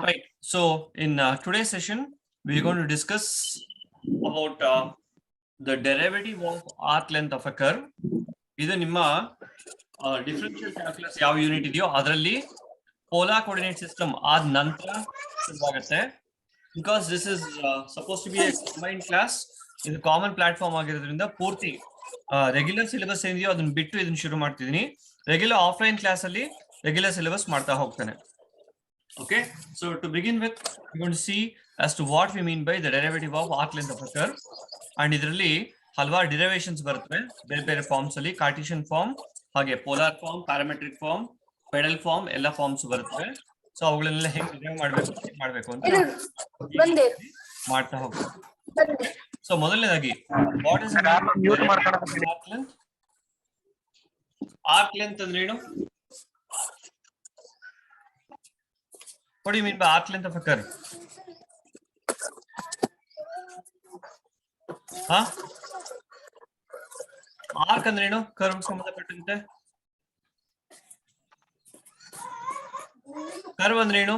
Right. So in today's session, we're going to discuss about the derivative of arc length of a curve. ಇದು ನಿಮ್ಮ differential calculus ಯಾವ unit ಇದೆಯೋ ಅದರಲ್ಲಿ polar coordinate system ಆದ ನಂತರ ಶುರುವಾಗುತ್ತೆ. Because this is suppose to be a combined class, ಇದು common platform ಆಗಿರೋದ್ರಿಂದ ಪೂರ್ತಿ ರೆಗ್ಯುಲರ್ ಸಿಲೆಬಸ್ ಏನಿದೆಯೋ ಅದನ್ನ ಬಿಟ್ಟು ಇದನ್ನ ಶುರು ಮಾಡ್ತಿದ್ದೀನಿ. ರೆಗ್ಯುಲರ್ ಆಫ್ಲೈನ್ ಕ್ಲಾಸ್ ಅಲ್ಲಿ ರೆಗ್ಯುಲರ್ ಸಿಲೆಬಸ್ ಮಾಡ್ತಾ ಹೋಗ್ತಾನೆ. Okay, so to begin with, we're going to see as to what we mean by the derivative of arc length of a curve. And ಇದರಲ್ಲಿ ಹಲವಾರು ಡಿರೈವೇಷನ್ಸ್ ಬರ್ತವೆ ಬೇರೆ ಬೇರೆ ಫಾರ್ಮ್ಸ್ ಅಲ್ಲಿ. Cartesian form, ಹಾಗೆ polar form, parametric form, pedal form ಎಲ್ಲ forms ಬರ್ತವೆ. So ಅವುಗಳನ್ನೆಲ್ಲ ಹೆಂಗೆ ಡಿರೈವ್ ಮಾಡಬೇಕು ಅಂತ ಮಾಡ್ತಾ ಹೋಗ್ತೀವಿ. ಸೊ ಮೊದಲನೇದಾಗಿ what is arc length? Arc length ಅಂದ್ರೆ ಏನು? What do you mean by arc length of a curve? Arc ಅಂದ್ರೆ ಏನು? ಕರ್ವ್ ಸಂಬಂಧಪಟ್ಟಂತೆ ಕರ್ವ್ ಅಂದ್ರೆ ಏನು?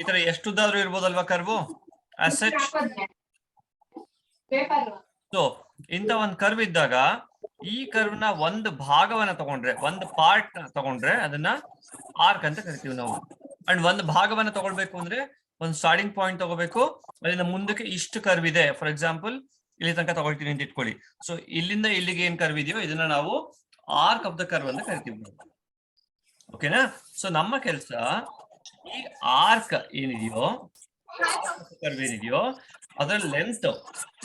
ಈ ತರ ಎಷ್ಟುದ್ದಾದ್ರೂ ಇರ್ಬೋದಲ್ವಾ ಕರ್ವು as such. ಸೊ ಇಂತ ಒಂದ್ ಕರ್ವ್ ಇದ್ದಾಗ ಈ ಕರ್ವ್ ನ ಒಂದು ಭಾಗವನ್ನ ತಗೊಂಡ್ರೆ, ಒಂದು ಪಾರ್ಟ್ ತಗೊಂಡ್ರೆ ಅದನ್ನ ಆರ್ಕ್ ಅಂತ ಕರಿತೀವಿ ನಾವು. ಅಂಡ್ ಒಂದು ಭಾಗವನ್ನ ತಗೊಳ್ಬೇಕು ಅಂದ್ರೆ ಒಂದು ಸ್ಟಾರ್ಟಿಂಗ್ ಪಾಯಿಂಟ್ ತಗೋಬೇಕು, ಅಲ್ಲಿಂದ ಮುಂದಕ್ಕೆ ಇಷ್ಟು ಕರ್ವ್ ಇದೆ. ಫಾರ್ ಎಕ್ಸಾಂಪಲ್ ಇಲ್ಲಿ ತನಕ ತಗೊಳ್ತೀನಿ ಅಂತ ಇಟ್ಕೊಳ್ಳಿ. ಸೊ ಇಲ್ಲಿಂದ ಇಲ್ಲಿಗೆ ಏನ್ ಕರ್ವ್ ಇದೆಯೋ ಇದನ್ನ ನಾವು ಆರ್ಕ್ ಆಫ್ ದ ಕರ್ವ್ ಅಂತ ಕರಿತೀವಿ. ಓಕೆನಾ? ಸೊ ನಮ್ಮ ಕೆಲಸ ಈ ಆರ್ಕ್ ಏನಿದೆಯೋ, ಕರ್ವ್ ಏನಿದೆಯೋ ಅದರ ಲೆಂತ್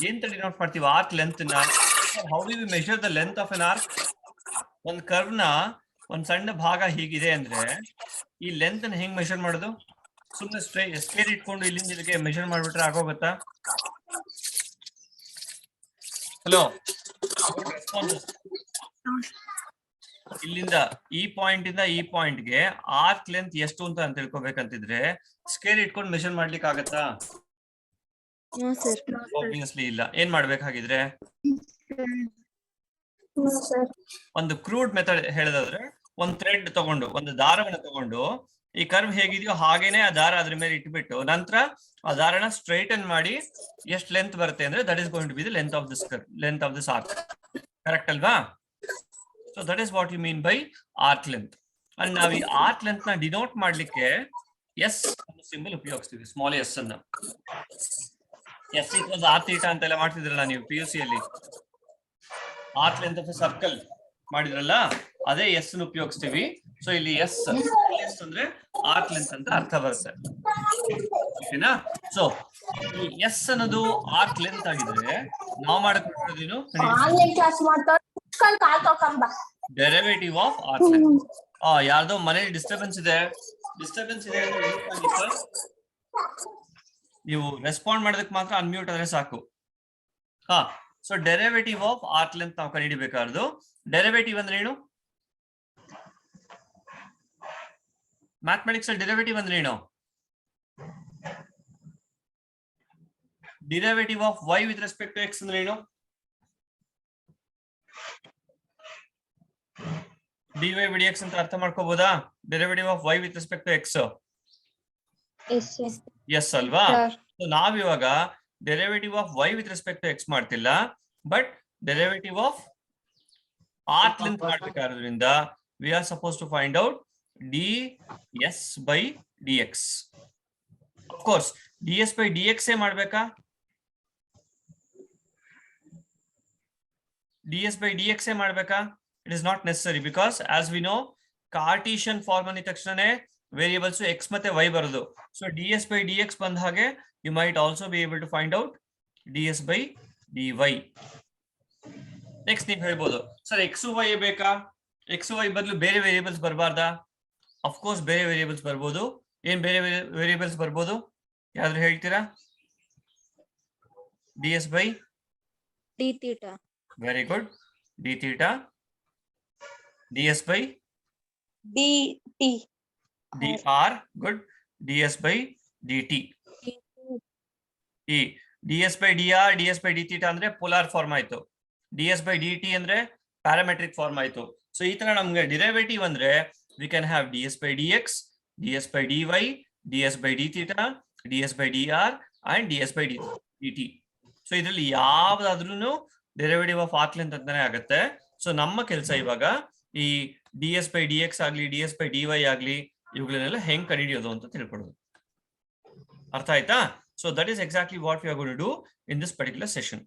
ಏನ್ ಡಿನೋಟ್ ಮಾಡ್ತೀವಿ? ಆರ್ಕ್ ಲೆಂತ್ ನ. How do we measure the length of N arc? ಒಂದ್ ಕರ್ವ್ ನ ಒಂದ್ ಸಣ್ಣ ಭಾಗ ಹೀಗಿದೆ ಅಂದ್ರೆ ಈ ಲೆಂತ್ ಅನ್ನ ಹೆಂಗ್ ಮೆಷರ್ ಮಾಡೋದು? ಸುಮ್ಮನೆ ಸ್ಕೇಲ್ ಇಟ್ಕೊಂಡು ಇಲ್ಲಿಂದ ಇಲ್ಲಿಗೆ ಮೆಷರ್ ಮಾಡ್ಬಿಟ್ರೆ ಆಗೋಗುತ್ತಾ? ಹಲೋ, ಇಲ್ಲಿಂದ ಈ ಪಾಯಿಂಟ್ ಇಂದ ಈ ಪಾಯಿಂಟ್ ಗೆ ಆರ್ಕ್ ಲೆಂತ್ ಎಷ್ಟು ಅಂತ ತಿಳ್ಕೊಬೇಕಂತಿದ್ರೆ ಸ್ಕೇಲ್ ಇಟ್ಕೊಂಡು ಮೆಷರ್ ಮಾಡ್ಲಿಕ್ಕೆ ಆಗತ್ತಾ? ಆಬ್ವಿಯಸ್ಲಿ ಇಲ್ಲ. ಏನ್ ಮಾಡ್ಬೇಕಾಗಿದ್ರೆ ಒಂದು ಕ್ರೂಡ್ ಮೆಥಡ್ ಹೇಳೋದಾದ್ರೆ ಒಂದು ಥ್ರೆಡ್ ತಗೊಂಡು, ಒಂದು ದಾರವನ್ನು ತಗೊಂಡು ಈ ಕರ್ವ್ ಹೇಗಿದೆಯೋ ಹಾಗೇನೆ ಆ ದಾರ ಅದ್ರ ಮೇಲೆ ಇಟ್ಬಿಟ್ಟು ನಂತರ ಆ ದಾರನ ಸ್ಟ್ರೈಟನ್ ಮಾಡಿ ಎಷ್ಟು ಲೆಂತ್ ಬರುತ್ತೆ ಅಂದ್ರೆ that is going to be the length of this curve, length of this arc. Correct ಅಲ್ವಾ? So that is what you mean by arc length. And ನಾವು ಈ ಆರ್ಕ್ ಲೆಂತ್ ನ ಡಿನೋಟ್ ಮಾಡ್ಲಿಕ್ಕೆ ಎಸ್ ಅನ್ನೋ ಸಿಂಬಲ್ ಉಪಯೋಗಿಸ್ತೀವಿ, small S ಅನ್ನ. S equals R theta ಅಂತೆಲ್ಲ ಮಾಡ್ತಿದ್ರಲ್ಲ ನೀವು PUC ಅಲ್ಲಿ, arc length of a circle ಮಾಡಿದ್ರಲ್ಲ, ಅದೇ ಎಸ್ ಅನ್ನು ಉಪಯೋಗಿಸ್ತೀವಿ. ಸೊ ಇಲ್ಲಿ ಎಸ್ ಅಂದ್ರೆ ಆರ್ಕ್ ಲೆಂತ್ ಅಂತ ಅರ್ಥ ಬರುತ್ತೆ. ಓಕೆನಾ? ಸೊ ಈ ಎಸ್ ಅನ್ನೋದು ಆರ್ಕ್ ಲೆಂತ್ ಆಗಿದ್ರೆ ನಾವು ಮಾಡಕೊಂಡಿರೋದೇನು? Derivative of arc length. ಯಾರ್ದೋ ಮನೇಲಿ ಡಿಸ್ಟರ್ಬೆನ್ಸ್ ಇದೆ ಅಂದ್ರೆ ನೀವು ರೆಸ್ಪಾಂಡ್ ಮಾಡೋದಕ್ಕೆ ಮಾತ್ರ ಅನ್ಮ್ಯೂಟ್ ಆದ್ರೆ ಸಾಕು. So derivative of arc length ನಾವು ಕಂಡುಹಿಡಿಬೇಕಾದ್ರು. ಡೆರಿವೇಟಿವ್ ಅಂದ್ರೆ ಏನು? ಮ್ಯಾಥಮೆಟಿಕ್ಸ್ ಅಲ್ಲಿ ಡೆರಿವೇಟಿವ್ ಅಂದ್ರೆ ಏನು? Derivative of y with respect to x ಅಂದ್ರೆ ಏನು? dy by dx ಅಂತ ಅರ್ಥ ಮಾಡ್ಕೋಬಹುದಾ? Derivative of y with respect to x. Yes ಅಲ್ವಾ? ನಾವಿವಾಗ derivative of y with respect to x ಮಾಡ್ತಿಲ್ಲ, but derivative of arc length ಮಾಡ್ಬೇಕಾದ್ರಿಂದ we are suppose to find out ds by dx. Of course ds by dx ಮಾಡ್ಬೇಕಾ? ds by dx ಮಾಡ್ಬೇಕಾ? It is not necessary because as we know Cartesian form ಅಂದ ತಕ್ಷಣನೇ variables x ಮತ್ತೆ y ಬರೋದು. So ds by dx ಬಂದ ಹಾಗೆ you might also be able to find out ds by dy. Next ನೀವು ಹೇಳ್ಬೋದು, sir x y ಬೇಕಾ? x y ಬದಲು ಬೇರೆ ವೇರಿಯೇಬಲ್ಸ್ ಬರಬಾರ್ದಾ? ಅಫ್ ಕೋರ್ಸ್ ಬೇರೆ ವೇರಿಯೇಬಲ್ಸ್ ಬರ್ಬೋದು. ಏನ್ ಬೇರೆ ವೇರಿಯೇಬಲ್ಸ್ ಬರ್ಬೋದು? ಯಾವ್ದು ಹೇಳ್ತೀರಾ? ds by d theta. Very good. d theta. ds by dt. dr. Good. ds by dt. ಈ ds by dr, ds by d theta ಅಂದ್ರೆ ಪೋಲಾರ್ ಫಾರ್ಮ್ ಆಯ್ತು. ds by dt ಅಂದ್ರೆ ಪ್ಯಾರಾಮೆಟ್ರಿಕ್ ಫಾರ್ಮ್ ಆಯ್ತು. So ಈ ತರ ನಮ್ಗೆ derivative ಅಂದ್ರೆ we can have ds by dx, ds by dy, ds by d theta, ds by dr and ds by dt. So ಇದರಲ್ಲಿ ಯಾವ್ದಾದ್ರೂ ಡೆರಿವೇಟಿವ್ ಆಫ್ ಆರ್ಕ್ ಲೆಂತ್ ಅಂತಾನೆ ಆಗುತ್ತೆ. ಸೊ ನಮ್ಮ ಕೆಲಸ ಇವಾಗ ಈ ds by dx ಆಗ್ಲಿ ds by dy ಆಗ್ಲಿ ಇವುಗಳನ್ನೆಲ್ಲ ಹೆಂಗ್ ಕಂಡುಹಿಡಿಯೋದು ಅಂತ ತಿಳ್ಕೊಳ್ಳೋದು. ಅರ್ಥ ಆಯ್ತಾ? So that is exactly what we are going to do in this particular session.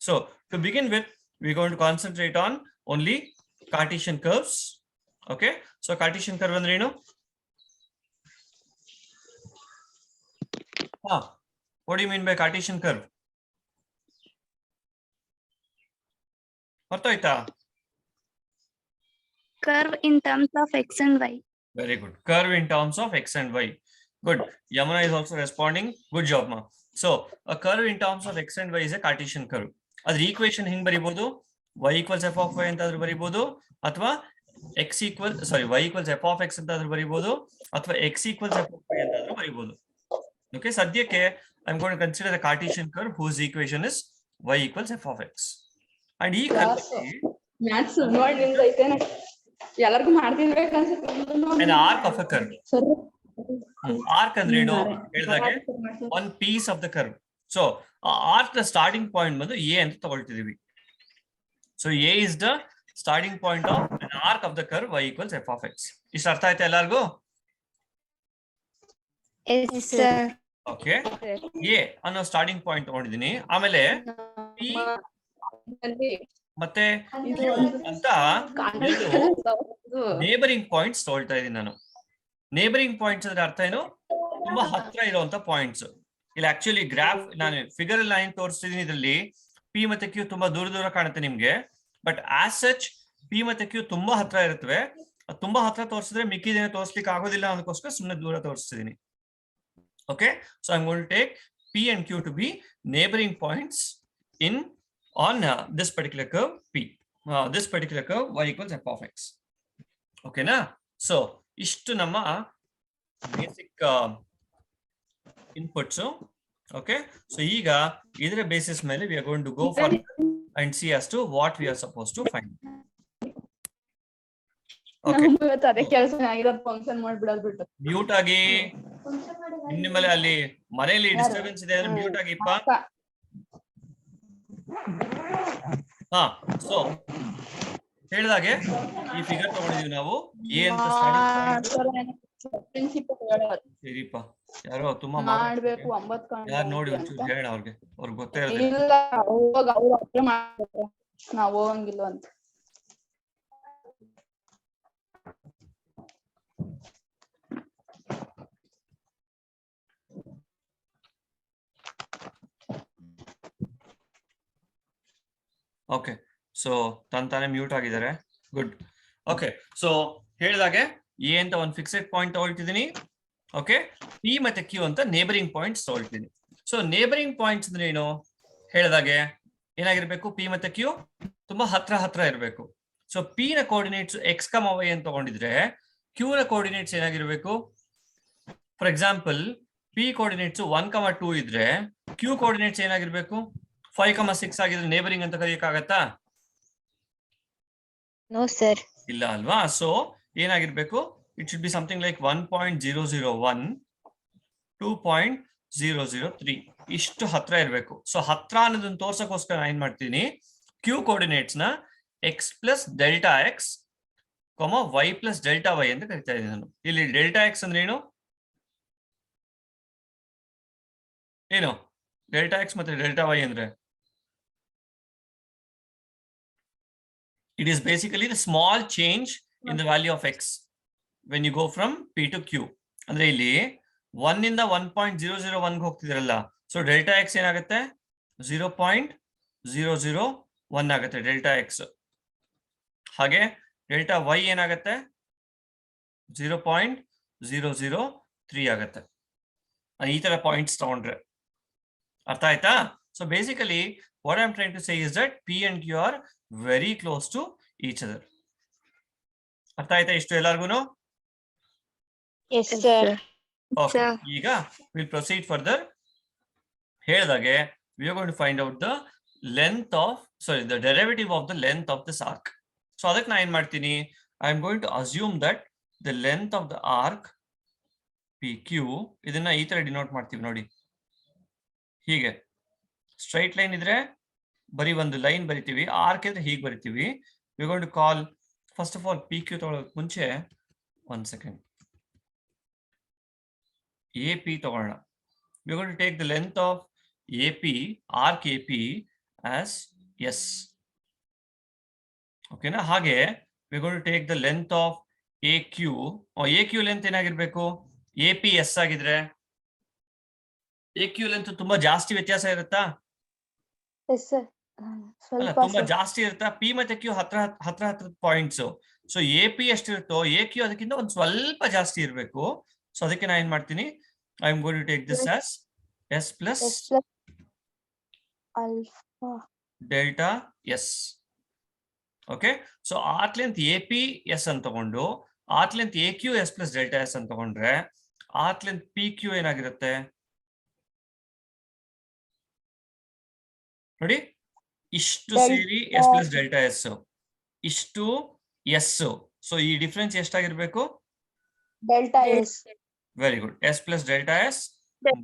So to begin with, we're going to concentrate on only Cartesian curves. Okay, so Cartesian curve ಅಂದ್ರೆ ಏನು? What do you mean by Cartesian curve? ಅರ್ಥ ಆಯ್ತಾ? Curve in terms of x and y. Very good. Curve in terms of x and y. Good. Yamuna is also responding. Good job, ma. So a curve in terms of x and y is a Cartesian curve. Adr equation hinge baribodu y equals f of y antadru baribodu athwa y equals f of x antadru baribodu athwa x equals f of y antadru baribodu. Okay, sadhyake I'm going to consider the Cartesian curve whose equation is y equals f of x. And ee curve maths ನೋಡಿ ನಿಮ್ದು ಐತೇನೆ ಎಲ್ಲರಿಗೂ ಮಾಡ್ತಿರ್ಬೇಕು ಅನ್ಸುತ್ತೆ. an arc of a curve. Arc ಅಂದ್ರೆ ಏನು ಹೇಳಿದಾಗೆ one piece of the curve. So arc the starting point ಬಂದು a ಅಂತ ತಗೊಳ್ತಿದೀವಿ. So a is the starting point of an arc of the curve y equals f of x. ಇಷ್ಟ ಅರ್ಥ ಆಯ್ತಾ ಎಲ್ಲರಿಗೂ? Yes, sir. Okay, a ಅನ್ನೋ starting point ತಗೊಂಡಿದ್ದೀನಿ. ಆಮೇಲೆ p ಮತ್ತೆ q ಅಂತ ನೇಬರಿಂಗ್ ಪಾಯಿಂಟ್ಸ್ ತಗೊಳ್ತಾ ಇದ್ದೀನಿ ನಾನು. ನೇಬರಿಂಗ್ ಪಾಯಿಂಟ್ಸ್ ಅಂದ್ರೆ ಅರ್ಥ ಏನು? ತುಂಬಾ ಹತ್ರ ಇರುವಂತ ಪಾಯಿಂಟ್ಸ್. ಇಲ್ಲಿ ಆಕ್ಚುಲಿ ಗ್ರಾಫ್ ನಾನು ಫಿಗರ್ ಅಲ್ಲಿ ನಾನು ತೋರಿಸ್ತಿದ್ದೀನಿ. ಇದರಲ್ಲಿ ಪಿ ಮತ್ತೆ ಕ್ಯೂ ತುಂಬಾ ದೂರ ದೂರ ಕಾಣುತ್ತೆ ನಿಮ್ಗೆ. ಬಟ್ ಆಸ್ ಸಚ್ ಪಿ ಮತ್ತೆ ಕ್ಯೂ ತುಂಬಾ ಹತ್ರ ಇರುತ್ತವೆ. ತುಂಬಾ ಹತ್ರ ತೋರಿಸಿದ್ರೆ ಮಿಕ್ಕಿದೇನೆ ತೋರಿಸ್ಲಿಕ್ಕೆ ಆಗೋದಿಲ್ಲ ಅನ್ನೋದಕ್ಕೋಸ್ಕರ ಸುಮ್ಮನೆ ದೂರ ತೋರಿಸ್ತಿದ್ದೀನಿ. Okay, so I'm going to take p and q to be neighboring points on this particular curve p. This particular curve y equals f of x. Okay na? So ishtu namma basic inputs. Okay, so iga idra basis mele we are going to go further and see as to what we are supposed to find. Okay, ಅದೇ ಕೆಲಸ ಆಗಿರೋದು function ಮಾಡ್ಬಿಡೋದು ಬಿಟ್ಟು mute ಆಗಿ. ನಿಮ್ಮಲ್ಲಿ ಅಲ್ಲಿ ಮನೆಯಲ್ಲಿ disturbance ಇದೆ ಅಂದ್ರೆ ಮ್ಯೂಟ್ ಆಗಿಪ್ಪ. ಸೊ ಹೇಳಿದಾಗೆ ಈ ಫಿಗರ್ ತಗೊಂಡಿದೀವಿ ನಾವು ಎ ಅಂತ ಸರಿಪ್ಪ. ಯಾರೋ ತುಂಬಾ ಮಾಡ್ಬೇಕು 9 ಯಾರು ನೋಡಿ ಒಂಚೂರು ಹೇಳ ಅವ್ರಿಗೆ ಗೊತ್ತೇ ಇರುತ್ತೆ. ಇಲ್ಲ ಹೋಗ ಅವ್ರು ಅಪ್ಲೈ ಮಾಡ್ಬೇಕು, ನಾವು ಹೋಗಂಗಿಲ್ಲ ಅಂತ. ಓಕೆ, ಸೊ ತಾನೇ ಮ್ಯೂಟ್ ಆಗಿದ್ದಾರೆ. ಗುಡ್. ಓಕೆ, ಸೊ ಹೇಳಿದಾಗೆ ಎ ಅಂತ ಒಂದು ಫಿಕ್ಸೆಡ್ ಪಾಯಿಂಟ್ ತಗೊಳ್ತಿದ್ದೀನಿ. ಓಕೆ, ಪಿ ಮತ್ತೆ ಕ್ಯೂ ಅಂತ ನೇಬರಿಂಗ್ ಪಾಯಿಂಟ್ಸ್ ತಗೊಳ್ತೀನಿ. ಸೊ ನೇಬರಿಂಗ್ ಪಾಯಿಂಟ್ಸ್ ಅಂದ್ರೆ ಏನು ಹೇಳಿದಾಗೆ ಏನಾಗಿರ್ಬೇಕು? ಪಿ ಮತ್ತೆ ಕ್ಯೂ ತುಂಬಾ ಹತ್ರ ಇರಬೇಕು. ಸೊ ಪಿ ನ ಕೋಆರ್ಡಿನೇಟ್ಸ್ ಎಕ್ಸ್ ಕಮ ವೈ ಅಂತ ತಗೊಂಡಿದ್ರೆ ಕ್ಯೂ ನ ಕೋಆರ್ಡಿನೇಟ್ಸ್ ಏನಾಗಿರ್ಬೇಕು? ಫಾರ್ ಎಕ್ಸಾಂಪಲ್ ಪಿ ಕೋಆರ್ಡಿನೇಟ್ಸ್ 1,2 ಇದ್ರೆ ಕ್ಯೂ ಕೋಆರ್ಡಿನೇಟ್ಸ್ ಏನಾಗಿರ್ಬೇಕು? 5,6 ಆಗಿದ್ರೆ ನೇಬರಿಂಗ್ ಅಂತ ಕರೆಯಕ್ಕಾಗತ್ತಾ? No, sir. ಇಲ್ಲ ಅಲ್ವಾ? ಸೊ ಏನಾಗಿರ್ಬೇಕು? It should be something like 1.001, 2.003 ಇಷ್ಟು ಹತ್ರ ಇರಬೇಕು. ಸೊ ಹತ್ರ ಅನ್ನೋದನ್ನ ತೋರ್ಸಕ್ಕೋಸ್ಕರ ನಾನು ಏನ್ ಮಾಡ್ತೀನಿ, ಕ್ಯೂ ಕೋಆರ್ಡಿನೇಟ್ಸ್ ನ x plus delta x y plus delta y ಅಂತ ಕರಿತಾ ಇದ್ದೀನಿ ನಾನು. ಇಲ್ಲಿ ಡೆಲ್ಟಾ ಎಕ್ಸ್ ಅಂದ್ರೆ ಏನು? ಡೆಲ್ಟಾ ಎಕ್ಸ್ ಮತ್ತೆ ಡೆಲ್ಟಾ ವೈ ಅಂದ್ರೆ it is basically the small change in the value of x when you go from p to q. ಅಂದ್ರೆ ಇಲ್ಲಿ 1 ಇಂದ 1.001 ಗೆ ಹೋಗ್ತಿದ್ರಲ್ಲ, ಸೊ ಡೆಲ್ಟಾ ಎಕ್ಸ್ ಏನಾಗುತ್ತೆ? 0.001 ಆಗುತ್ತೆ ಡೆಲ್ಟಾ ಎಕ್ಸ್. ಹಾಗೆ ಡೆಲ್ಟಾ ವೈ ಏನಾಗುತ್ತೆ? 0.003 ಆಗುತ್ತೆ. ಈ ತರ ಪಾಯಿಂಟ್ಸ್ ತಗೊಂಡ್ರೆ ಅರ್ಥ ಆಯ್ತಾ? So basically what I'm trying to say is that p and q are very close to each other. ಅರ್ಥ ಆಯ್ತಾ ಇಷ್ಟು ಎಲ್ಲರಿಗೂ? Yes, sir. Okay, ಈಗ we'll proceed further. ಹೇಳಿದಾಗೆ we are going to find out the the derivative of the length of this arc. So ಅದಕ್ಕೆ ನಾನು ಏನ್ ಮಾಡ್ತೀನಿ, I am going to assume that the length of the arc p P Q ಇದನ್ನ ಈ ತರ denote ಮಾಡ್ತೀವಿ ನೋಡಿ. ಹೀಗೆ ಸ್ಟ್ರೈಟ್ ಲೈನ್ ಇದ್ರೆ ಬರೀ ಒಂದು ಲೈನ್ ಬರಿತೀವಿ, ಆರ್ಕ್ ಇದ್ರೆ ಹೀಗೆ ಬರಿತೀವಿ. We going to call first of all P Q ತಗೊಳ್ಳೋಕೆ ಮುಂಚೆ 1 ಸೆಕೆಂಡ್ ಎ ಪಿ ತಗೊಳ್ಳೋಣ. We going to take the length of A P, arc A P as S. ಓಕೆನಾ? ಹಾಗೆ we going to take the length of A Q. A Q length ಏನಾಗಿರ್ಬೇಕು? A P S ಆಗಿದ್ರೆ A Q length ತುಂಬಾ ಜಾಸ್ತಿ ವ್ಯತ್ಯಾಸ ಇರುತ್ತಾ? ಅಲ್ಲ, ತುಂಬಾ ಜಾಸ್ತಿ ಇರುತ್ತಾ? ಪಿ ಮತ್ತೆ ಕ್ಯೂ ಹತ್ರ ಹತ್ರ ಪಾಯಿಂಟ್ಸ್. ಸೊ ಎ ಪಿ ಎಷ್ಟಿರುತ್ತೋ ಎ ಕ್ಯೂ ಅದಕ್ಕಿಂತ ಒಂದ್ ಸ್ವಲ್ಪ ಜಾಸ್ತಿ ಇರಬೇಕು. ಸೊ ಅದಕ್ಕೆ ನಾನು ಏನ್ ಮಾಡ್ತೀನಿ, I am going to take this as S plus alpha delta S. Okay, so arc length A P S ಅಂತ ತಗೊಂಡು arc length A Q S plus delta S ಅಂತ ತಗೊಂಡ್ರೆ ಆರ್ಕ್ ಲೆಂತ್ ಪಿ ಕ್ಯೂ ಏನಾಗಿರುತ್ತೆ ನೋಡಿ? ಇಷ್ಟು ಸೇರಿ S plus delta S, ಇಷ್ಟು S. So ಈ ಡಿಫ್ರೆನ್ಸ್ ಎಷ್ಟಾಗಿರ್ಬೇಕು? Delta S. Very good. S plus delta S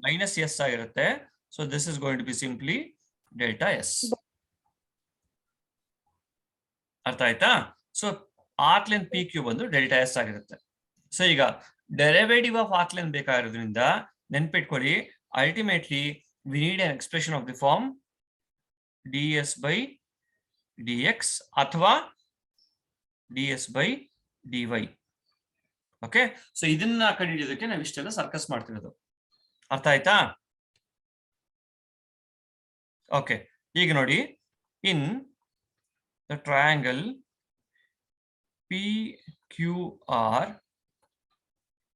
minus S ಆಗಿರುತ್ತೆ. So this is going to be simply delta S. ಅರ್ಥ ಆಯ್ತಾ? So arc length P Q ಬಂದು delta S ಆಗಿರುತ್ತೆ. So ಈಗ derivative of arc length ಬೇಕಾಗಿರೋದ್ರಿಂದ ನೆನ್ಪಿಟ್ಕೊಳ್ಳಿ, ultimately we need an expression of the form ds by dx ಅಥವಾ ds by dy. Okay, so ಇದನ್ನ ಕಂಡುಹಿಡಿಯೋದಕ್ಕೆ ನಾವು ಇಷ್ಟೆಲ್ಲ ಸರ್ಕಸ್ ಮಾಡ್ತಿರೋದು. ಅರ್ಥ ಆಯ್ತಾ? ಓಕೆ, ಈಗ ನೋಡಿ, in the triangle P Q R,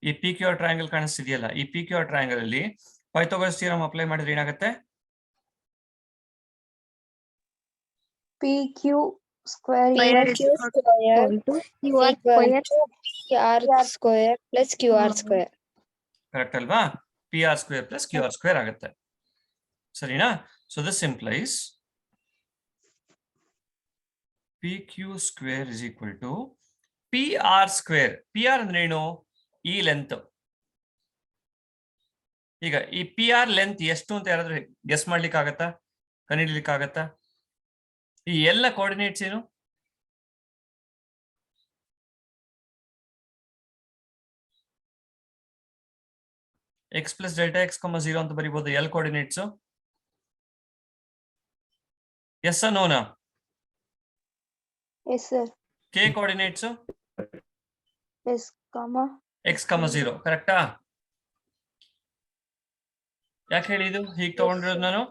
ಈ ಪಿ ಕ್ಯೂ ಆರ್ ಟ್ರಯಾಂಗಲ್ ಕಾಣಿಸ್ತಿದೆಯಲ್ಲ, ಈ ಪಿ ಕ್ಯೂ ಆರ್ ಟ್ರಯಾಂಗಲ್ ಅಲ್ಲಿ ಪೈಥಾಗರಸ್ ಥಿಯರಂ ಅಪ್ಲೈ ಮಾಡಿದ್ರೆ ಏನಾಗುತ್ತೆ? PQ square PQ square QR square PR square plus QR square. Correct ಅಲ್ವಾ? P R square plus Q R square ಆಗುತ್ತೆ. ಸರಿನಾ? So this implies P Q square is equal to P R square. P R ಅಂದ್ರೆ ಏನು? ಈ length. ಈಗ ಈ P R length ಎಷ್ಟು ಅಂತ ಯಾರಾದ್ರೂ ಗೆಸ್ ಮಾಡ್ಲಿಕ್ಕೆ ಆಗತ್ತಾ? ಕಂಡುಹಿಡ್ಲಿಕ್ಕೆ ಆಗತ್ತಾ? ಈ ಎಲ್ಲ ಕೋಆರ್ಡಿನೇಟ್ಸ್ ಏನು? ಎಕ್ಸ್ ಪ್ಲಸ್ ಡೆಲ್ಟಾ ಎಕ್ಸ್ 0 ಅಂತ ಬರೀಬಹುದು. ಎಲ್ ಕೋಆರ್ಡಿನೇಟ್ಸ್ ಎಸ್ ನೋನಾ? yes sir K coordinates s comma X 0 ಕರೆಕ್ಟಾ? ಯಾಕೆ ಹೇಳಿ ಇದು ಹೀಗೆ ತಗೊಂಡಿರೋದು ನಾನು?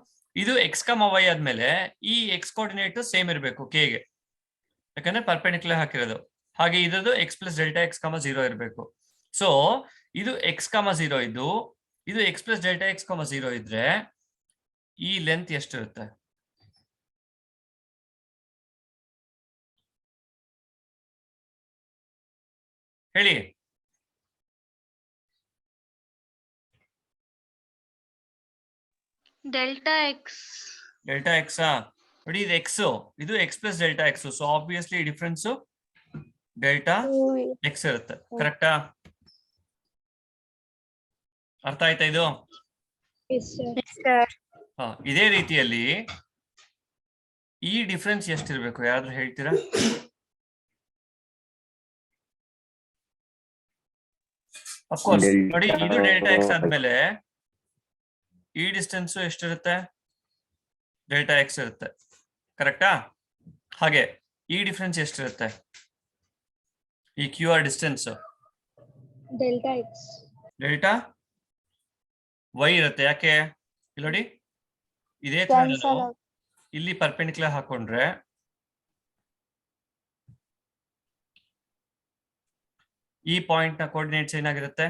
ಇದು ಎಕ್ಸ್ ವೈ ಆದ್ಮೇಲೆ ಈ ಎಕ್ಸ್ ಕೋಆರ್ಡಿನೇಟ್ ಸೇಮ್ ಇರಬೇಕು ಕೆಗೆ, ಯಾಕಂದ್ರೆ ಪರ್ಪೆಂಡಿಕ್ಯುಲರ್ ಹಾಕಿರೋದು. ಹಾಗೆ ಇದ್ರದ್ದು ಎಕ್ಸ್ ಪ್ಲಸ್ ಡೆಲ್ಟಾ ಎಕ್ಸ್ 0 ಇರಬೇಕು. ಸೊ ಇದು ಎಕ್ಸ್ 0 ಇದ್ದು ಇದು ಎಕ್ಸ್ ಪ್ಲಸ್ ಡೆಲ್ಟಾ ಎಕ್ಸ್ 0 ಇದ್ರೆ ಈ ಲೆಂತ್ ಎಷ್ಟಿರುತ್ತೆ? ಹೇಳಿ. delta x ಡೆಲ್ಟಾ ಎಕ್ಸ್ ನೋಡಿ, ಇದು ಎಕ್ಸ್, ಇದು X plus delta X. So obviously difference delta X ಇರುತ್ತೆ. ಕರೆಕ್ಟಾ? ಅರ್ಥ ಆಯ್ತಾ ಇದು? yes sir ಇದೇ ರೀತಿಯಲ್ಲಿ ಈ ಡಿಫ್ರೆನ್ಸ್ ಎಷ್ಟಿರ್ಬೇಕು ಯಾರಾದ್ರೂ ಹೇಳ್ತೀರಾ? ಅಫ್ಕೋರ್ಸ್ ನೋಡಿ, ಇದು ಡೆಲ್ಟಾ ಎಕ್ಸ್ ಆದ್ಮೇಲೆ ಈ ಡಿಸ್ಟೆನ್ಸ್ ಎಷ್ಟಿರುತ್ತೆ? ಡೆಲ್ಟಾ ಎಕ್ಸ್ ಇರುತ್ತೆ. ಕರೆಕ್ಟಾ? ಹಾಗೆ ಈ ಡಿಫ್ರೆನ್ಸ್ ಎಷ್ಟಿರುತ್ತೆ? ಈ Q R distance delta x delta Y ಇರುತ್ತೆ. ಯಾಕೆ? ಇಲ್ಲಿ ನೋಡಿ, ಇದೇ ತರ ನಾನು ಇಲ್ಲಿ ಪರ್ಪೆಂಡಿಕ್ಯುಲರ್ ಹಾಕೊಂಡ್ರೆ ಈ ಪಾಯಿಂಟ್ ನ ಕೋಆರ್ಡಿನೇಟ್ಸ್ ಏನಾಗಿರುತ್ತೆ?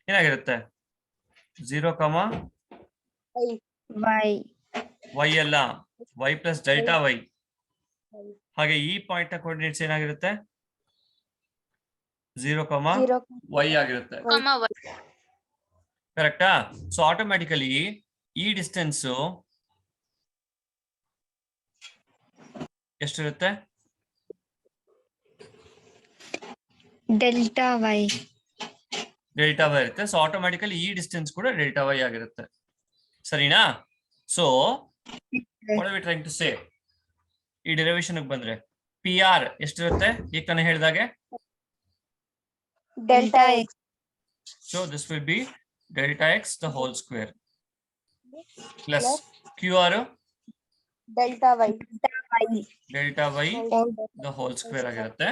ಏನಾಗಿರುತ್ತೆ? 0, y ವೈ ಅಲ್ಲ, ವೈ ಪ್ಲಸ್ ಡೆಲ್ಟಾ ವೈ. ಹಾಗೆ ಈ ಪಾಯಿಂಟ್ ನ ಕೋಆರ್ಡಿನೇಟ್ಸ್ ಏನಾಗಿರುತ್ತೆ? 0, ವೈ ಆಗಿರುತ್ತೆ. ಕರೆಕ್ಟಾ? ಸೊ ಆಟೋಮ್ಯಾಟಿಕಲಿ ಈ ಡಿಸ್ಟೆನ್ಸ್ ಎಷ್ಟಿರುತ್ತೆ? Delta Y. ಡೆಲ್ಟಾ ವೈ ಇರುತ್ತೆ. ಸೊ ಆಟೋಮ್ಯಾಟಿಕಲಿ ಈ ಡಿಸ್ಟೆನ್ಸ್ ಕೂಡ ಡೆಲ್ಟಾ ವೈ ಆಗಿರುತ್ತೆ. ಸರಿನಾ? So what are we trying to say? ಈ ಡೆರಿವೇಶನ್ ಬಂದ್ರೆ ಪಿ ಆರ್ ಎಷ್ಟಿರುತ್ತೆ? ಈಗ ತಾನೇ ಹೇಳಿದಾಗೆ delta X. So this will be delta X the whole square plus Q R delta Y. Delta Y the whole square ಆಗಿರುತ್ತೆ.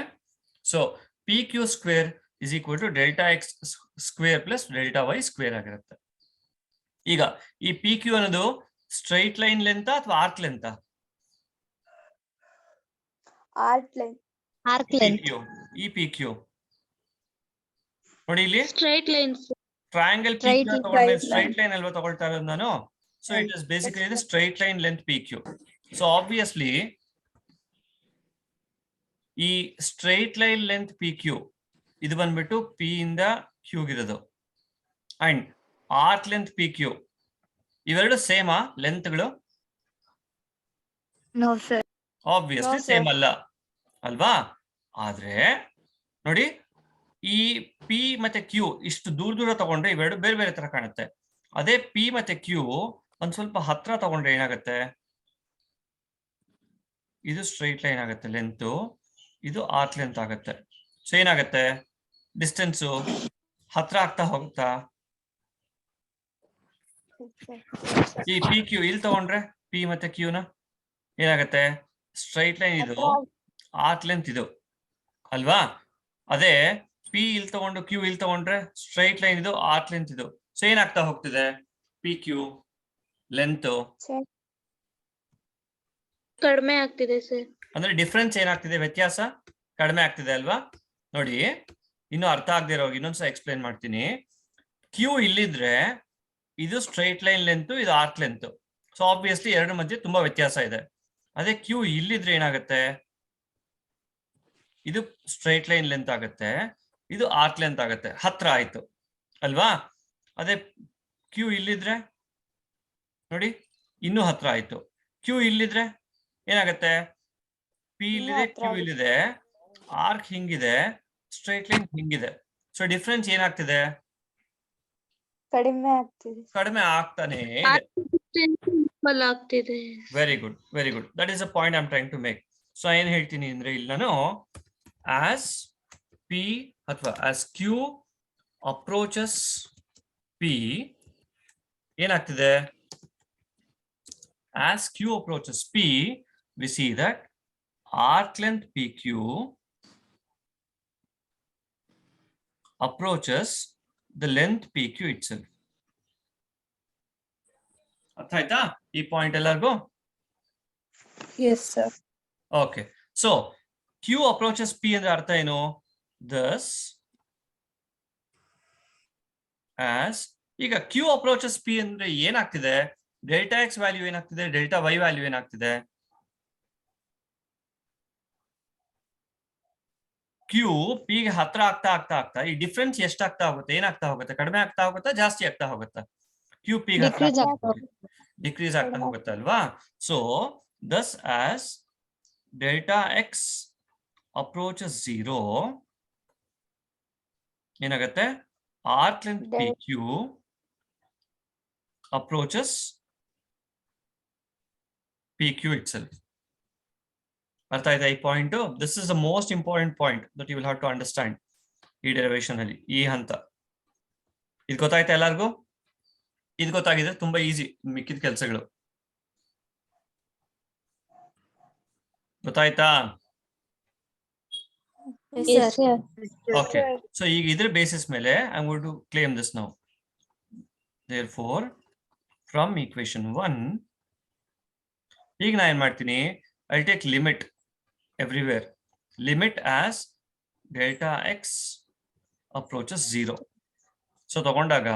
So P Q square is equal to delta X square plus delta Y square ಆಗಿರುತ್ತೆ. ಈಗ ಈ P Q ಅನ್ನೋದು straight line length ಅಥವಾ arc length? Arc length. Arc length. ಈ P Q ನೋಡಿ ಇಲ್ಲಿ straight lines. Triangle P Straight Q ತಗೊಂಡ್ರೆ straight line ಅಲ್ವಾ ತಗೊಳ್ತಾ ಇರೋದು ನಾನು? So it is basically the straight line length P Q. So obviously ಈ straight line length P Q ಇದು ಬಂದ್ಬಿಟ್ಟು ಪಿ ಇಂದ ಕ್ಯೂಗಿರೋದು and arc length P Q ಇವೆರಡು ಸೇಮಾ ಲೆಂತ್ಗಳು? No sir. ಆಬ್ವಿಯಸ್ಲಿ ಸೇಮ್ ಅಲ್ಲ ಅಲ್ವಾ? ಆದ್ರೆ ನೋಡಿ ಈ ಪಿ ಮತ್ತೆ ಕ್ಯೂ ಇಷ್ಟು ದೂರ ದೂರ ತಗೊಂಡ್ರೆ ಇವೆರಡು ಬೇರೆ ಬೇರೆ ತರ ಕಾಣುತ್ತೆ. ಅದೇ ಪಿ ಮತ್ತೆ ಕ್ಯೂ ಒಂದ್ ಸ್ವಲ್ಪ ಹತ್ರ ತಗೊಂಡ್ರೆ ಏನಾಗುತ್ತೆ? ಇದು ಸ್ಟ್ರೈಟ್ ಲೈನ್ ಆಗುತ್ತೆ ಲೆಂತ್, ಇದು ಆರ್ಕ್ ಲೆಂತ್ ಆಗುತ್ತೆ. ಸೊ ಏನಾಗುತ್ತೆ? ಡಿಸ್ಟೆನ್ಸು ಹತ್ರ ಆಗ್ತಾ ಹೋಗುತ್ತಾ? ಈ ಪಿ ಕ್ಯೂ ಇಲ್ಲಿ ತಗೊಂಡ್ರೆ ಪಿ ಮತ್ತೆ ಕ್ಯೂನ ಏನಾಗುತ್ತೆ? ಸ್ಟ್ರೈಟ್ ಲೈನ್ ಇದು, ಆರ್ಕ್ ಲೆಂತ್ ಇದು ಅಲ್ವಾ? ಅದೇ ಪಿ ಇಲ್ಲಿ ತಗೊಂಡು ಕ್ಯೂ ಇಲ್ಲಿ ತಗೊಂಡ್ರೆ ಸ್ಟ್ರೈಟ್ ಲೈನ್ ಇದು, ಆರ್ಕ್ ಲೆಂತ್ ಇದು. ಸೊ ಏನಾಗ್ತಾ ಹೋಗ್ತಿದೆ? ಪಿ ಕ್ಯೂ ಲೆಂತ್ ಕಡಿಮೆ ಆಗ್ತಿದೆ ಸರ್. ಅಂದ್ರೆ ಡಿಫ್ರೆನ್ಸ್ ಏನಾಗ್ತಿದೆ? ವ್ಯತ್ಯಾಸ ಕಡಿಮೆ ಆಗ್ತಿದೆ ಅಲ್ವಾ? ನೋಡಿ ಇನ್ನು ಅರ್ಥ ಆಗದೆ ಇರೋ ಇನ್ನೊಂದ್ಸಲ ಎಕ್ಸ್ಪ್ಲೈನ್ ಮಾಡ್ತೀನಿ. ಕ್ಯೂ ಇಲ್ಲಿದ್ರೆ ಇದು ಸ್ಟ್ರೈಟ್ ಲೈನ್ ಲೆಂತ್, ಇದು ಆರ್ಕ್ ಲೆಂತ್. ಸೊ ಆಬ್ವಿಯಸ್ಲಿ ಎರಡು ಮಧ್ಯೆ ತುಂಬಾ ವ್ಯತ್ಯಾಸ ಇದೆ. ಅದೇ ಕ್ಯೂ ಇಲ್ಲಿದ್ರೆ ಏನಾಗುತ್ತೆ? ಇದು ಸ್ಟ್ರೈಟ್ ಲೈನ್ ಲೆಂತ್ ಆಗುತ್ತೆ, ಇದು ಆರ್ಕ್ ಲೆಂತ್ ಆಗುತ್ತೆ, ಹತ್ರ ಆಯ್ತು ಅಲ್ವಾ? ಅದೇ ಕ್ಯೂ ಇಲ್ಲಿದ್ರೆ ನೋಡಿ ಇನ್ನೂ ಹತ್ರ ಆಯ್ತು. ಕ್ಯೂ ಇಲ್ಲಿದ್ರೆ ಏನಾಗುತ್ತೆ? ಪಿ ಇಲ್ಲಿದೆ, ಕ್ಯೂ ಇಲ್ಲಿದೆ, ಆರ್ಕ್ ಹಿಂಗಿದೆ, ಸ್ಟ್ರೈಟ್ ಲೈನ್ ಹಿಂಗಿದೆ. ಸೊ ಡಿಫ್ರೆನ್ಸ್ ಏನಾಗ್ತಿದೆ? ಕಡಿಮೆ ಆಗ್ತಿದೆ. ಕಡಿಮೆ ಆಗ್ತಾನೆ ಇದೆ. ಆಗ್ತಿದೆ. Very good, very good. That is a point I am trying to make. So ಏನ್ ಹೇಳ್ತೀನಿ ಅಂದ್ರೆ ಇಲ್ಲಿ ನಾನು ಆಸ್ ಪಿ ಅಥವಾ ಆಸ್ ಕ್ಯೂ ಅಪ್ರೋಚಸ್ ಪಿ ಏನಾಗ್ತಿದೆ? as q approaches p, we see that arc length pq approaches the length pq itself. ಅರ್ಥ ಆಯ್ತಾ ಈ ಪಾಯಿಂಟ್ ಎಲ್ಲರಿಗೂ? Yes, sir. Okay. So q approaches p ಅಂದ್ರೆ ಅರ್ಥ ಏನು? thus as ಈಗ q approaches p ಅಂದ್ರೆ ಏನಾಗ್ತಿದೆ? ಡೆಲ್ಟಾ ಎಕ್ಸ್ ವ್ಯಾಲ್ಯೂ ಏನಾಗ್ತಿದೆ? ಡೆಲ್ಟಾ ವೈ ವ್ಯಾಲ್ಯೂ ಏನಾಗ್ತಿದೆ? ಕ್ಯೂ ಪಿ ಗೆ ಹತ್ರ ಆಗ್ತಾ ಆಗ್ತಾ ಆಗ್ತಾ ಈ ಡಿಫ್ರೆನ್ಸ್ ಎಷ್ಟಾಗ್ತಾ ಹೋಗುತ್ತೆ? ಏನಾಗ್ತಾ ಹೋಗುತ್ತೆ? ಕಡಿಮೆ ಆಗ್ತಾ ಹೋಗುತ್ತಾ, ಜಾಸ್ತಿ ಆಗ್ತಾ ಹೋಗುತ್ತಾ? ಕ್ಯೂ ಪಿ ಗೆ ಡಿಕ್ರೀಸ್ ಆಗ್ತಾ ಹೋಗುತ್ತೆ ಅಲ್ವಾ? So thus as delta X approaches 0 ಏನಾಗುತ್ತೆ? Arc length P Q approaches PQ itself. ಅರ್ಥ ಆಯ್ತಾ ಈ point? This is the most important point that you will have to understand ಈ ಡೆರಿವೇಶನ್ ಅಲ್ಲಿ, ಈ ಹಂತ. ಇದು ಗೊತ್ತಾಯ್ತಾ ಎಲ್ಲರಿಗೂ? ಇದು ಗೊತ್ತಾಗಿದೆ ತುಂಬಾ ಈಸಿ ಮಿಕ್ಕಿದ ಕೆಲಸಗಳು. ಗೊತ್ತಾಯ್ತಾ? ಓಕೆ. ಸೊ ಈಗ ಇದ್ರ ಬೇಸಿಸ್ ಮೇಲೆ I am going to claim this now. therefore from equation 1 ಈಗ ನಾ ಏನ್ ಮಾಡ್ತೀನಿ? I'll take limit everywhere. Limit as delta x approaches 0. So ತಗೊಂಡಾಗ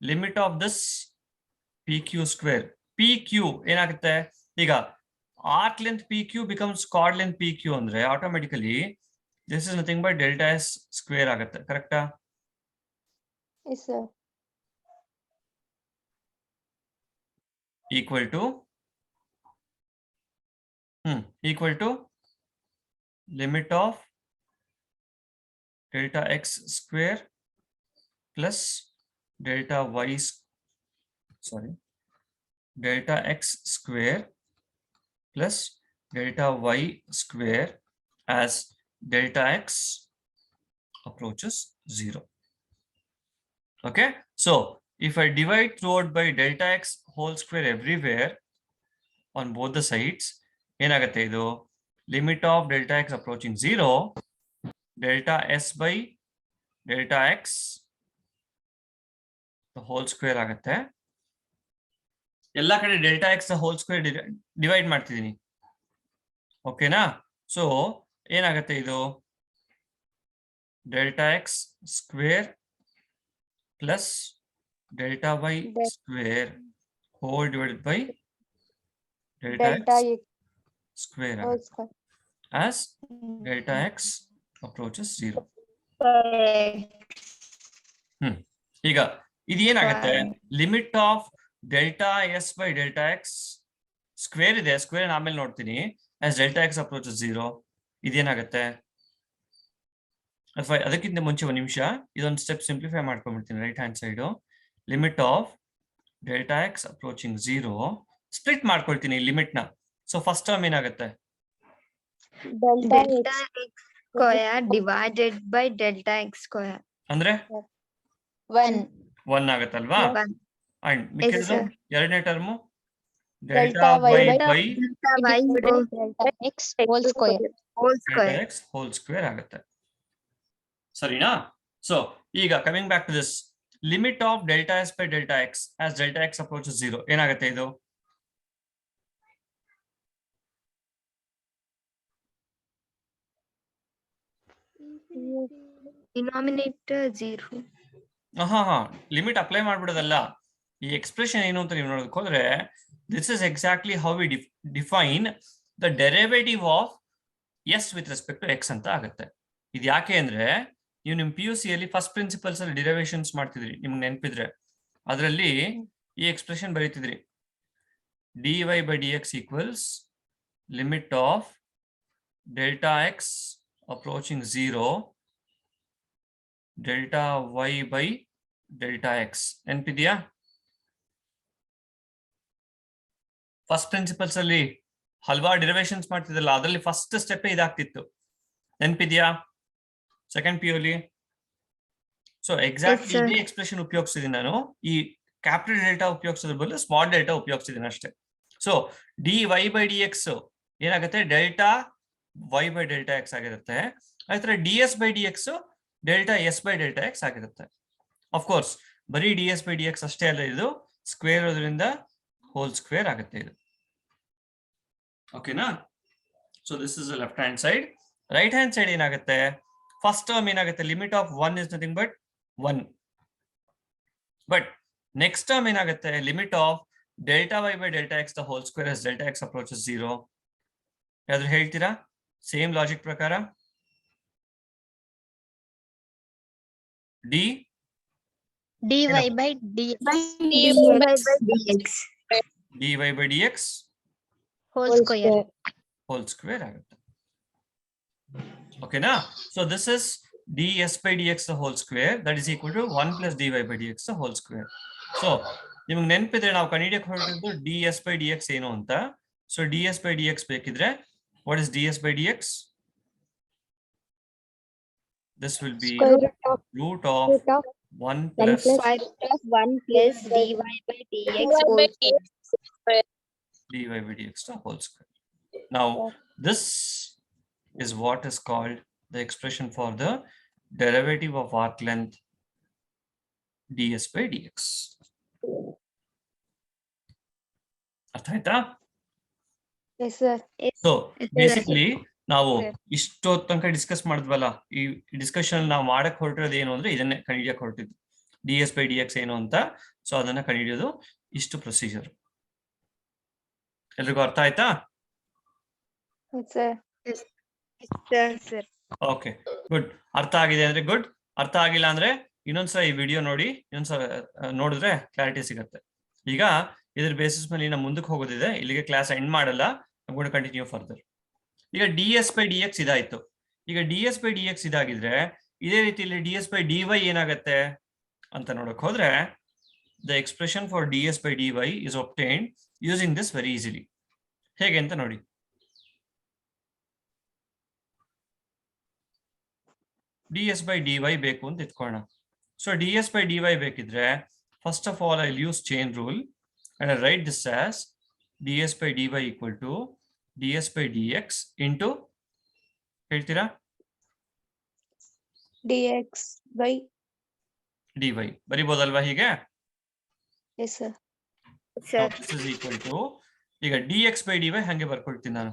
limit of this pq square, pq ಏನಾಗುತ್ತೆ? ಈಗ arc length pq becomes chord length pq ಅಂದ್ರೆ automatically this is nothing but delta s square ಆಗುತ್ತೆ. ಕರೆಕ್ಟಾ? Yes, sir. equal to limit of delta x square plus delta y delta x square plus delta y square as delta x approaches 0. Okay, so if I divide throughout by delta x whole square everywhere on both the sides, ಏನಾಗುತ್ತೆ ಇದು limit of delta x approaching 0 delta s by delta x the whole square ಆಗುತ್ತೆ. ಎಲ್ಲ ಕಡೆ delta x whole square divide ಮಾಡ್ತಿದ್ದೀನಿ. ಓಕೆನಾ? So ಏನಾಗುತ್ತೆ ಇದು delta x square plus delta y square whole divided by delta x square as delta x approaches 0. ಈಗ ಇದು ಏನಾಗುತ್ತೆ limit of delta S by delta X square ಇದೆ, square ಆಮೇಲೆ ನೋಡ್ತೀನಿ, as delta x approaches 0 ಇದೇನಾಗುತ್ತೆ ಅಥವಾ ಅದಕ್ಕಿಂತ ಮುಂಚೆ ಒಂದು ನಿಮಿಷ ಇದೊಂದು ಸ್ಟೆಪ್ ಸಿಂಪ್ಲಿಫೈ ಮಾಡ್ಕೊಂಡ್ಬಿಡ್ತೀನಿ. Right hand side limit of delta X approaching 0 split ಮಾಡ್ಕೊಳ್ತೀನಿ ಲಿಮಿಟ್ ನ. ಸೊ ಫಸ್ಟ್ ಟರ್ಮ್ ಏನಾಗುತ್ತೆ delta x square divided by delta x square ಅಂದ್ರೆ 1 ಆಗುತ್ತಲ್ವಾ? 1. ಅಂಡ್ ಮಿಕ್ಕಿದ್ದು ಎರಡನೇ term delta y by delta x whole square. delta x whole square ಆಗುತ್ತೆ. ಸರಿನಾ? So ಈಗ coming back to this limit of delta S by delta X as delta X approaches 0 ಏನಾಗುತ್ತೆ ಇದು denominator 0. Limit apply ಮಾಡ್ಬಿಡೋದಲ್ಲ. ಈ expression ಏನು ಅಂತ ನೀವು ನೋಡೋದಕ್ಕೆ ಹೋದ್ರೆ this is exactly how we define the derivative of S with respect to X ಅಂತ ಆಗುತ್ತೆ. ಇದು ಯಾಕೆ ಅಂದ್ರೆ ನೀವು ನಿಮ್ PUC ಅಲ್ಲಿ ಫಸ್ಟ್ ಪ್ರಿನ್ಸಿಪಲ್ಸ್ ಅಲ್ಲಿ ಡಿರೈವೇಶನ್ಸ್ ಮಾಡ್ತಿದ್ರಿ, ನಿಮ್ಗೆ ನೆನಪಿದ್ರೆ ಅದರಲ್ಲಿ ಈ expression ಬರೀತಿದ್ರಿ dy by dx equals limit of delta x approaching 0 delta y by delta x. ನೆನಪಿದ್ಯಾ? ಫಸ್ಟ್ ಪ್ರಿನ್ಸಿಪಲ್ಸ್ ಅಲ್ಲಿ ಹಲವಾರು ಡಿರೈವೇಶನ್ಸ್ ಮಾಡ್ತಿದ್ರಲ್ಲ, ಅದರಲ್ಲಿ ಫಸ್ಟ್ ಸ್ಟೆಪ್ ಇದಾಗ್ತಿತ್ತು. ನೆನಪಿದ್ಯಾ ಸೆಕೆಂಡ್ PU ಅಲ್ಲಿ? ಸೊ ಎಕ್ಸಾಕ್ಟ್ಲಿ ಇದೇ ಎಕ್ಸ್ಪ್ರೆಷನ್ ಉಪಯೋಗಿಸಿದೀನಿ ನಾನು. ಈ ಕ್ಯಾಪಿಟಲ್ ಡೆಲ್ಟಾ ಉಪಯೋಗಿಸೋದ್ರ ಬದಲು ಸ್ಮಾಲ್ ಡೆಲ್ಟಾ ಉಪಯೋಗಿಸಿದೀನಿ ಅಷ್ಟೇ. ಸೊ dy by dx ಏನಾಗುತ್ತೆ delta y by delta x ಆಗಿರುತ್ತೆ. ಆಯ್ತರ ds by dx delta s by delta x ಆಗಿರುತ್ತೆ. ಅಫ್ಕೋರ್ಸ್ ಬರೀ ds by dx ಅಷ್ಟೇ ಅಲ್ಲ, ಇದು ಸ್ಕ್ವೇರ್ ಇರೋದ್ರಿಂದ ಹೋಲ್ ಸ್ಕ್ವೇರ್ ಆಗುತ್ತೆ ಇದು. ಓಕೆನಾ? So this is left hand side. Right hand side ಏನಾಗುತ್ತೆ ಫಸ್ಟ್ ಟರ್ಮ್ ಏನಾಗುತ್ತೆ limit of 1 is nothing but 1. But next term ಏನಾಗುತ್ತೆ limit of delta y by delta x the whole square as delta x approaches 0. ಯಾವ್ದು ಹೇಳ್ತೀರಾ same logic ಪ್ರಕಾರ? dy by dx dy by dx whole square. whole square ಆಗುತ್ತೆ. ಓಕೆನಾ? So this is ds by dx the whole square that is equal to 1 plus dy by dx the whole square. So ನಿಮಗೆ ನೆನಪಿದ್ರೆ ನಾವು ಕಂಡುಹಿಡಿಯಕ್ಕೆ ಹೊರಟಿದ್ದು ds by dx ಏನು ಅಂತ. So ds by dx ಬೇಕಿದ್ರೆ what is ds by dx? This will be root of 1 plus 1 plus dy by dx whole square. dy by dx the whole square. Now this is what is called the expression for the derivative of arc length ds by dx. ಅರ್ಥ ಆಯ್ತಾ? Yes sir. So basically ನಾವು ಇಷ್ಟೋ ತನಕ discuss ಮಾಡಿದ್ವಲ್ಲ, ಈ discussion ನಾವು ಮಾಡಕ್ ಹೊರಟಿರೋದು ಏನು ಅಂದ್ರೆ ಇದನ್ನೇ ಕಂಡುಹಿಡಿಯಕ್ಕೆ ಹೊರಟಿದ್ದು ds by dx ಏನು ಅಂತ. ಸೊ ಅದನ್ನ ಕಂಡುಹಿಡಿಯೋದು ಇಷ್ಟು ಪ್ರೊಸೀಜರ್. ಎಲ್ರಿಗೂ ಅರ್ಥ ಆಯ್ತಾ? Okay good. ಅರ್ಥ ಆಗಿದೆ ಅಂದ್ರೆ ಗುಡ್. ಅರ್ಥ ಆಗಿಲ್ಲ ಅಂದ್ರೆ ಇನ್ನೊಂದ್ಸಲ ಈ ವಿಡಿಯೋ ನೋಡಿ, ಇನ್ನೊಂದ್ಸಲ ನೋಡಿದ್ರೆ ಕ್ಲಾರಿಟಿ ಸಿಗುತ್ತೆ. ಈಗ ಇದ್ರ ಬೇಸಿಸ್ ಮೇಲೆ ನಾವು ಮುಂದಕ್ಕೆ ಹೋಗೋದಿದೆ. ಇಲ್ಲಿಗೆ ಕ್ಲಾಸ್ ಎಂಡ್ ಮಾಡಲ್ಲ, ಕಂಟಿನ್ಯೂ ಫರ್ದರ್. ಈಗ ds by dx ಇದಾಯ್ತು. ಈಗ ds by dx ಇದಾಗಿದ್ರೆ ಇದೇ ರೀತಿ ಇಲ್ಲಿ D S by D Y ಏನಾಗುತ್ತೆ ಅಂತ ನೋಡಕ್ ಹೋದ್ರೆ the expression for D S by D Y is obtained using this very easily. ಹೇಗೆ ಅಂತ ನೋಡಿ. D S by D Y ಬೇಕು ಅಂತ ಇಟ್ಕೊಳ್ಳೋಣ. So D S by D Y ಬೇಕಿದ್ರೆ first of all I use chain rule and I write this as D S by D Y equal to D S by D X into ಹೇಳ್ತೀರಾ dx by d y ಬರಿಬೋದಲ್ವಾ ಹೀಗೆ? yes sir. Sir. This is equal to ಈಗ d X by D y ಹಂಗೆ ಬರ್ಕೊಳ್ತೀನಿ ನಾನು.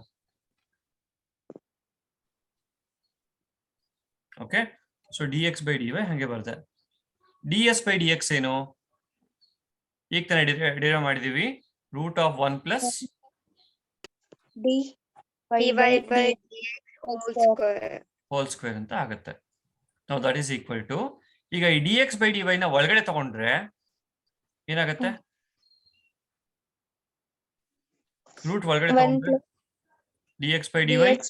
Okay, so D X by D y ಹಂಗೆ ಬರ್ದೆ. D S by D x ಏನು ಈಗ ತಾನೇ ಡಿರೈವ್ ಮಾಡಿದೀವಿ, root of 1 plus d y by Divide by dx whole square. Whole square ಅಂತ ಆಗುತ್ತೆ. ನಾವು ದಟ್ ಈಸ್ ಈಕ್ವಲ್ ಟು ಈಗ ಈ d X by D Y ನ ಒಳಗಡೆ ತಗೊಂಡ್ರೆ ಏನಾಗುತ್ತೆ? ರೂಟ್ ಒಳಗಡೆ 1 ತಗೊಂಡ್ರೆ plus D X by D Y dx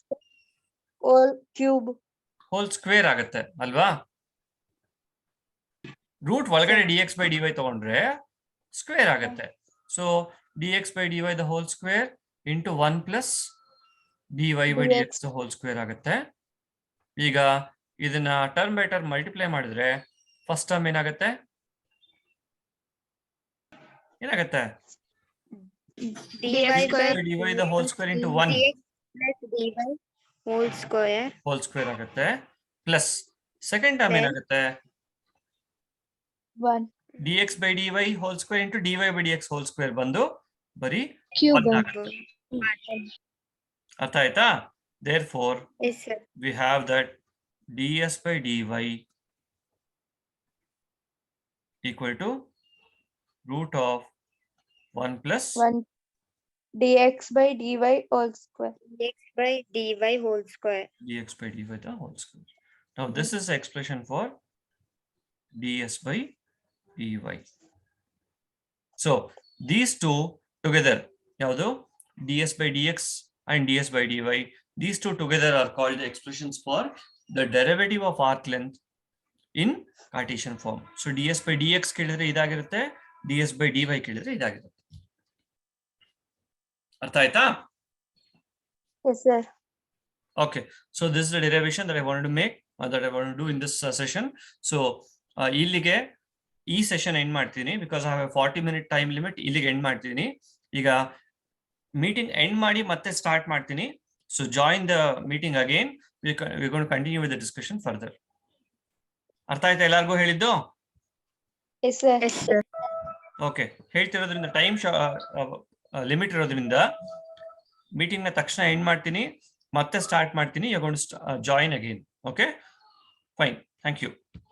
whole cube. Whole square ಆಗುತ್ತೆ ಅಲ್ವಾ? ರೂಟ್ ಒಳಗಡೆ D X by D Y ತಗೊಂಡ್ರೆ ಸ್ಕ್ವೇರ್ ಆಗುತ್ತೆ. So D X by D Y the whole square into 1 plus D Y by D X the whole square ಆಗುತ್ತೆ. ಈಗ ಇದನ್ನ term by term multiply ಮಾಡಿದ್ರೆ first term ಏನಾಗುತ್ತೆ? ಏನಾಗುತ್ತೆ? dy square D Y the whole square into 1 dx plus dy whole square. Whole square ಆಗುತ್ತೆ plus second term Then- ಏನಾಗುತ್ತೆ? 1 dx by dy whole square into dy by dx whole square ಬಂದು ಬರೀ cube 1 ಆಗುತ್ತೆ. ಅರ್ಥ ಆಯ್ತಾ? therefore Yes sir. we have that ds by dy equal to root of 1 plus 1 dx by dy whole square. Dx by dy whole square. dx by dy the whole square. Now this is the expression for ds by dy. So these two together ಯಾವುದು ds by dx and ds by dy, these two together are called the expressions for the derivative of arc length in Cartesian form. So ds by dx ಕೇಳಿದ್ರೆ ಇದಾಗಿರುತ್ತೆ, ds by dy ಕೇಳಿದ್ರೆ ಇದಾಗಿರುತ್ತೆ. ಅರ್ಥ ಆಯ್ತಾ? Yes sir. Okay, so this is the derivation that I wanted to make, that I wanted to do in this session. So ಇಲ್ಲಿಗೆ ಈ session end ಮಾಡ್ತೀನಿ, because I have a 40-minute time limit. ಇಲ್ಲಿಗೆ end ಮಾಡ್ತೀನಿ. ಈಗ meeting end ಮಾಡಿ ಮತ್ತೆ start ಮಾಡ್ತೀನಿ. So join the meeting again. We gonna continue with the discussion further. ಅರ್ಥ ಆಯ್ತಾ ಎಲ್ಲರಿಗೂ ಹೇಳಿದ್ದು? Yes sir. Yes sir. Okay, ಹೇಳ್ತಿರೋದ್ರಿಂದ ಟೈಮ್ ಲಿಮಿಟ್ ಇರೋದ್ರಿಂದ ಮೀಟಿಂಗ್ ನ ತಕ್ಷಣ ಎಂಡ್ ಮಾಡ್ತೀನಿ, ಮತ್ತೆ ಸ್ಟಾರ್ಟ್ ಮಾಡ್ತೀನಿ. You gonna join again. Okay, fine, thank you.